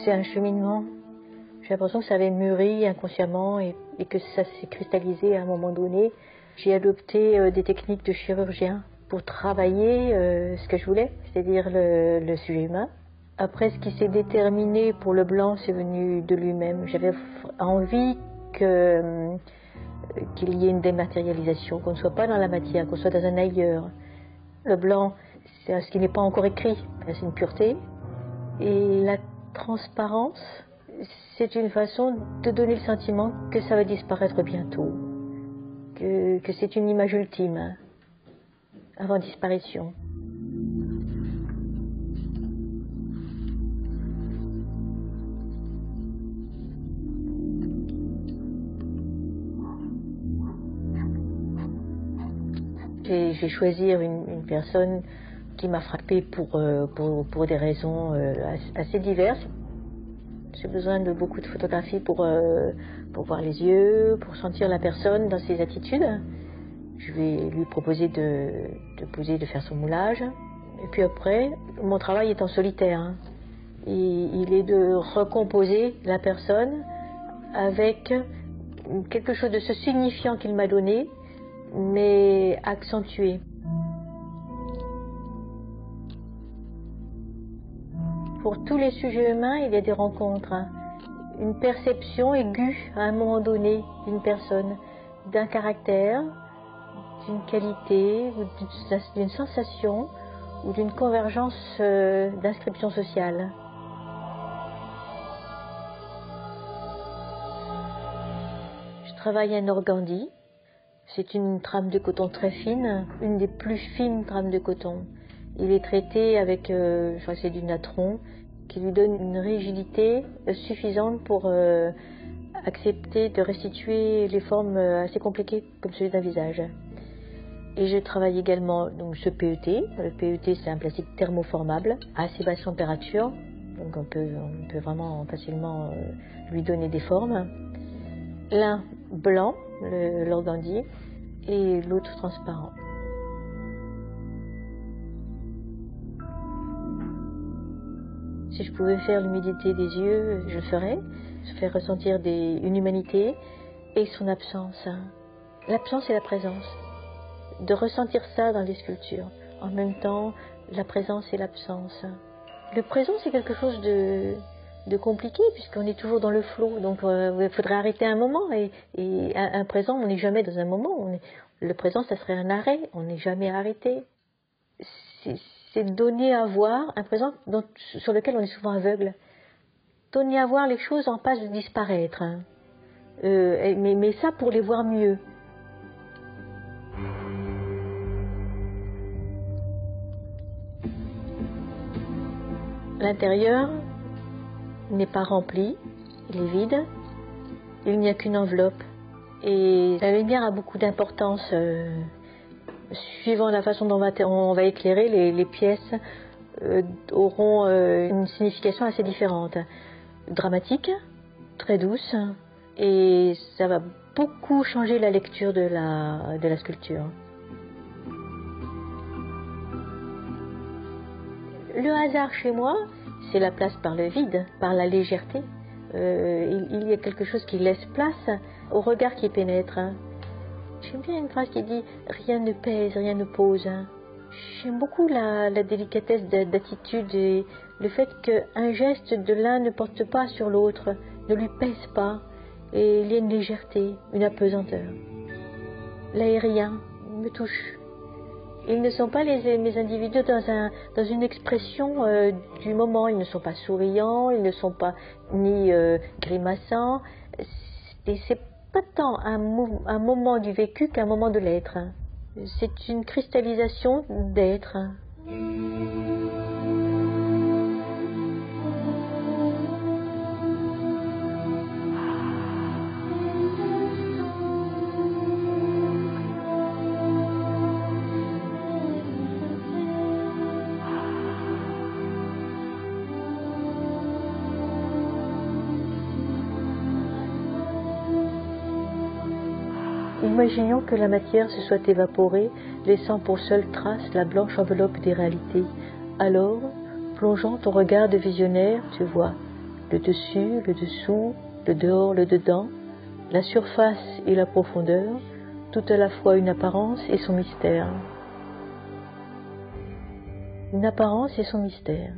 C'est un cheminement. J'ai l'impression que ça avait mûri inconsciemment et que ça s'est cristallisé à un moment donné. J'ai adopté des techniques de chirurgien pour travailler ce que je voulais, c'est-à-dire le sujet humain. Après, ce qui s'est déterminé pour le blanc, c'est venu de lui-même. J'avais envie qu'il y ait une dématérialisation, qu'on ne soit pas dans la matière, qu'on soit dans un ailleurs. Le blanc, c'est ce qui n'est pas encore écrit, c'est une pureté. Et la transparence, c'est une façon de donner le sentiment que ça va disparaître bientôt, que c'est une image ultime, avant disparition. J'ai choisi une personne qui m'a frappée pour des raisons assez diverses. J'ai besoin de beaucoup de photographies pour voir les yeux, pour sentir la personne dans ses attitudes. Je vais lui proposer de poser, de faire son moulage. Et puis après, mon travail est en solitaire. Et il est de recomposer la personne avec quelque chose de ce signifiant qu'il m'a donné, mais accentué. Pour tous les sujets humains, il y a des rencontres, une perception aiguë à un moment donné d'une personne, d'un caractère, d'une qualité, ou d'une sensation, ou d'une convergence d'inscription sociale. Je travaille un organdie. C'est une trame de coton très fine, une des plus fines trames de coton. Il est traité avec, je crois que c'est du natron, qui lui donne une rigidité suffisante pour accepter de restituer les formes assez compliquées, comme celui d'un visage. Et je travaille également donc, ce PET. Le PET, c'est un plastique thermoformable à assez basse température, donc on peut vraiment facilement lui donner des formes. L'un blanc, l'organdie, et l'autre transparent. Si je pouvais faire l'humidité des yeux, je le ferais. Je ferais ressentir une humanité et son absence. L'absence et la présence. De ressentir ça dans les sculptures. En même temps, la présence et l'absence. Le présent, c'est quelque chose de compliqué puisqu'on est toujours dans le flot, donc il faudrait arrêter un moment et un présent, on n'est jamais dans un moment, le présent ça serait un arrêt, on n'est jamais arrêté. C'est donner à voir un présent sur lequel on est souvent aveugle, donner à voir les choses en passe de disparaître, mais ça pour les voir mieux. L'intérieur n'est pas rempli, il est vide, il n'y a qu'une enveloppe. Et la lumière a beaucoup d'importance. Suivant la façon dont on va éclairer, les pièces auront une signification assez différente. Dramatique, très douce, et ça va beaucoup changer la lecture de la sculpture. Le hasard chez moi, c'est la place par le vide, par la légèreté. Il y a quelque chose qui laisse place au regard qui pénètre. J'aime bien une phrase qui dit « rien ne pèse, rien ne pose ». J'aime beaucoup la délicatesse d'attitude et le fait qu'un geste de l'un ne porte pas sur l'autre, ne lui pèse pas. Et il y a une légèreté, une apesanteur. L'aérien me touche. Ils ne sont pas mes individus dans une expression du moment. Ils ne sont pas souriants, ils ne sont pas ni grimaçants. C'est pas tant un moment du vécu qu'un moment de l'être. C'est une cristallisation d'être. Imaginons que la matière se soit évaporée, laissant pour seule trace la blanche enveloppe des réalités. Alors, plongeant ton regard de visionnaire, tu vois le dessus, le dessous, le dehors, le dedans, la surface et la profondeur, tout à la fois une apparence et son mystère. Une apparence et son mystère.